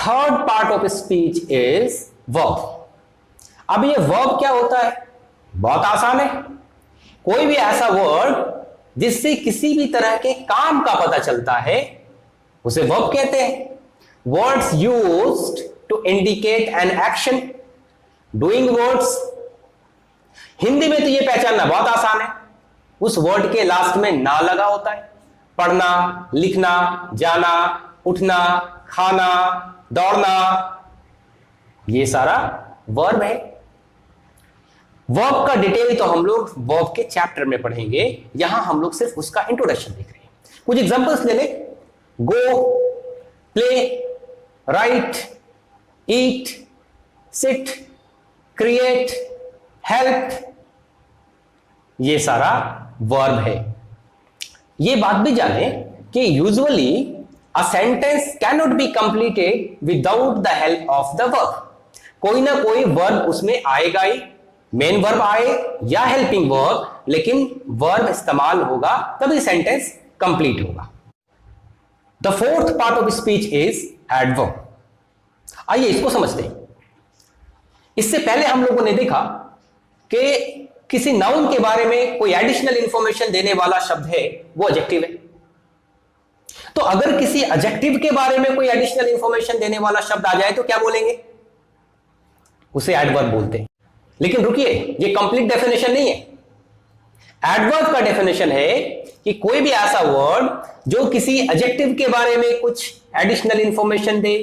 Third part of speech is verb. अब ये verb क्या होता है? बहुत आसान है। कोई भी ऐसा वर्ड जिससे किसी भी तरह के काम का पता चलता है उसे वर्ब कहते हैं। Words used to indicate an action, doing words. Hindi में तो ये पहचानना बहुत आसान है, उस वर्ड के लास्ट में ना लगा होता है। पढ़ना, लिखना, जाना, उठना, खाना, दौड़ना, ये सारा वर्ब है। वर्ब का डिटेल तो हम लोग वर्ब के चैप्टर में पढ़ेंगे, यहां हम लोग सिर्फ उसका इंट्रोडक्शन देख रहे हैं। कुछ एग्जांपल्स ले ले। गो, प्ले, राइट, ईट, सिट, क्रिएट, हेल्प, ये सारा वर्ब है। ये बात भी जाने कि usually a sentence can not be completed without the help of the verb. कोई ना कोई वर्ब उसमें आएगा ही, मेन वर्ब आए या हेल्पिंग वर्ब, लेकिन वर्ब इस्तेमाल होगा तभी सेंटेंस कंप्लीट होगा। The fourth part of speech is adverb. आइए इसको समझते हैं। इससे पहले हम लोगों ने देखा कि किसी नाउन के बारे में कोई एडिशनल इंफॉर्मेशन देने वाला शब्द है वो एडजेक्टिव है। तो अगर किसी एडजेक्टिव के बारे में कोई एडिशनल इंफॉर्मेशन देने वाला शब्द आ जाए तो क्या बोलेंगे? उसे एडवर्ब बोलते हैं। लेकिन रुकिए, ये कंप्लीट डेफिनेशन नहीं है। एडवर्ब का डेफिनेशन है कि कोई भी ऐसा वर्ड जो किसी एडजेक्टिव के बारे में कुछ एडिशनल इंफॉर्मेशन दे,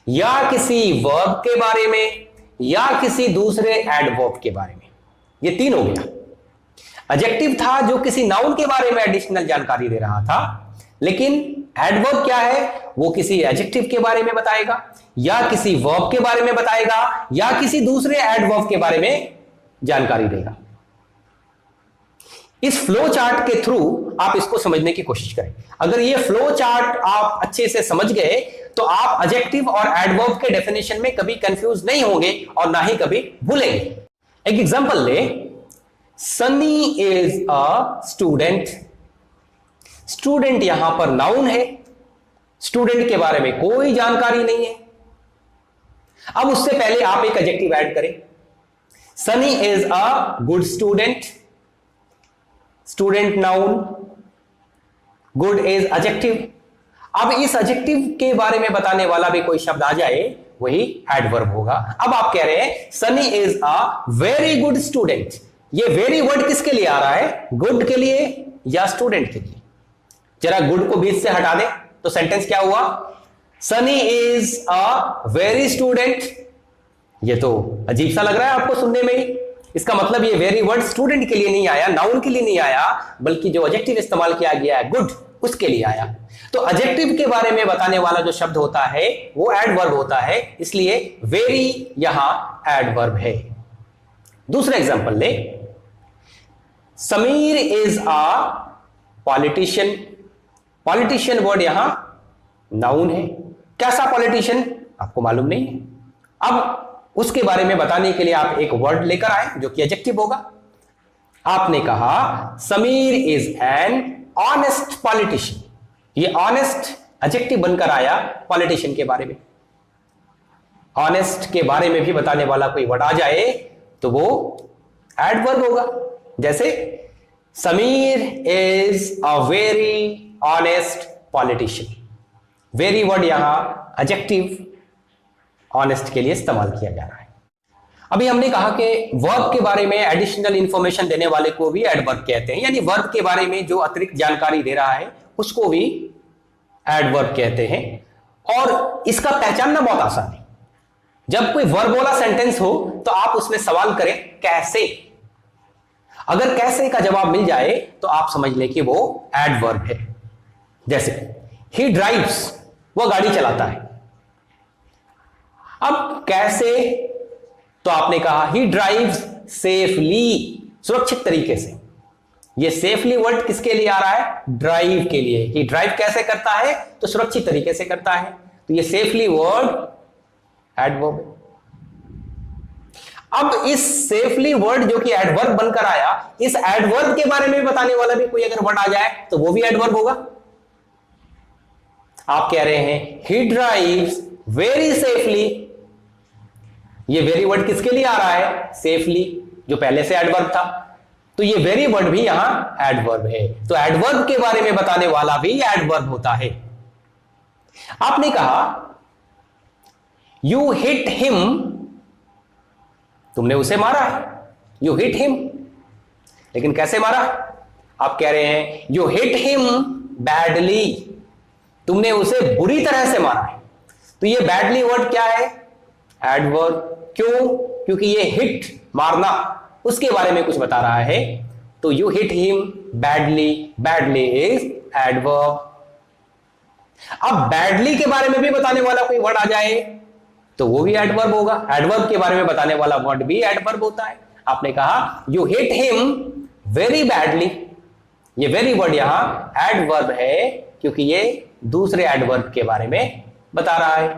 या किसी वर्ब के बारे में, या किसी दूसरे एडवर्ब के बारे में। ये तीन हो गया। एडजेक्टिव था जो किसी नाउन के बारे में एडिशनल जानकारी दे रहा था, लेकिन एडवर्ब क्या है? वो किसी एडजेक्टिव के बारे में बताएगा, या किसी वर्ब के बारे में बताएगा, या किसी दूसरे एडवर्ब के बारे में जानकारी देगा। इस फ्लो चार्ट के थ्रू आप इसको समझने की कोशिश करें। अगर ये फ्लो चार्ट आप अच्छे से समझ गए तो आप एडजेक्टिव और एडवर्ब के डेफिनेशन में कभी कंफ्यूज नहीं होंगे और ना ही कभी भूलेंगे। एक एग्जांपल ले, Sunny is a student. Student यहां पर नाउन है, स्टूडेंट के बारे में कोई जानकारी नहीं है। अब उससे पहले आप एक एडजेक्टिव ऐड करें। Sunny is a good student, student noun, good is adjective. अब इस एडजेक्टिव के बारे में बताने वाला भी कोई शब्द आ जाए, वही एडवर्ब होगा। अब आप कह रहे हैं Sunny is a very good student. ये वेरी वर्ड किसके लिए आ रहा है? गुड के लिए या स्टूडेंट के लिए? जरा गुड को बीच से हटा दें तो सेंटेंस क्या हुआ? Sunny is a very student. ये तो अजीब सा लग रहा है आपको सुनने में ही। इसका मतलब ये वेरी वर्ड स्टूडेंट के लिए नहीं आया, नाउन के लिए नहीं आया, बल्कि जो एडजेक्टिव इस्तेमाल किया गया है गुड, उसके लिए आया। तो एडजेक्टिव के बारे में बताने वाला जो शब्द होता है वो एडवर्ब होता है, इसलिए वेरी यहां एडवर्ब है। दूसरा एग्जांपल ले, Sameer is a politician. Politician word यहां नाउन है। कैसा पॉलिटिशियन आपको मालूम नहीं है। अब उसके बारे में बताने के लिए आप एक वर्ड लेकर आए जो कि एडजेक्टिव होगा। आपने कहा Sameer is an honest politician. ये ऑनेस्ट एडजेक्टिव बनकर आया पॉलिटिशियन के बारे में। ऑनेस्ट के बारे में भी बताने वाला कोई वर्ड आ जाए तो वो एडवर्ब होगा। जैसे Sameer is a very honest politician. Very word यहां एडजेक्टिव ऑनेस्ट के लिए इस्तेमाल किया जा रहा है। अभी हमने कहा कि वर्ब के बारे में एडिशनल इंफॉर्मेशन देने वाले को भी एडवर्ब कहते हैं, यानी वर्ब के बारे में जो अतिरिक्त जानकारी दे रहा है उसको भी एडवर्ब कहते हैं। और इसका पहचानना बहुत आसान है। जब कोई वर्ब वाला सेंटेंस हो तो आप उसमें सवाल करें कैसे। अगर कैसे का जवाब मिल जाए तो आप समझ लें कि वो एडवर्ब है। जैसे ही ड्राइव्स, वो गाड़ी चलाता है। अब कैसे, तो आपने कहा ही ड्राइव्स सेफली, सुरक्षित तरीके से। ये सेफली वर्ड किसके लिए आ रहा है? ड्राइव के लिए। ही ड्राइव कैसे करता है? तो सुरक्षित तरीके से करता है। तो ये सेफली वर्ड एडवर्ब है। अब इस सेफली वर्ड जो कि एडवर्ब बनकर आया, इस एडवर्ब के बारे में बताने वाला भी कोई अगर वर्ड आ जाए तो वो भी एडवर्ब होगा। आप कह रहे हैं ही ड्राइव्स वेरी सेफली। ये वेरी वर्ड किसके लिए आ रहा है? सेफली, जो पहले से एडवर्ब था। तो ये वेरी वर्ड भी यहां एडवर्ब है। तो एडवर्ब के बारे में बताने वाला भी एडवर्ब होता है। आपने कहा यू हिट हिम, तुमने उसे मारा है, यू हिट हिम। लेकिन कैसे मारा? आप कह रहे हैं यू हिट हिम बैडली, तुमने उसे बुरी तरह से मारा है। तो ये बैडली वर्ड क्या है? एडवर्ब। क्यों? क्योंकि ये हिट, मारना, उसके बारे में कुछ बता रहा है। तो you hit him badly, badly is adverb. अब बैडली के बारे में भी बताने वाला कोई वर्ड आ जाए तो वो भी एडवर्ब होगा। एडवर्ब के बारे में बताने वाला वर्ड भी एडवर्ब होता है। आपने कहा you hit him very badly, ये वेरी वर्ड यहां एडवर्ब है क्योंकि ये दूसरे एडवर्ब के बारे में बता रहा है।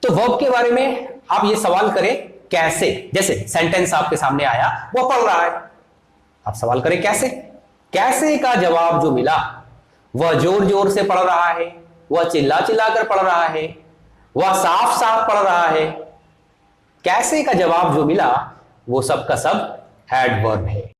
तो वर्ब के बारे में आप ये सवाल करें कैसे, जैसे सेंटेंस आपके सामने आया, वो पढ़ रहा है, आप सवाल करें कैसे। कैसे का जवाब जो मिला, वह जोर जोर से पढ़ रहा है, वह चिल्ला चिल्ला कर पढ़ रहा है, वह साफ साफ पढ़ रहा है। कैसे का जवाब जो मिला वो सब का सब एडवर्ब है।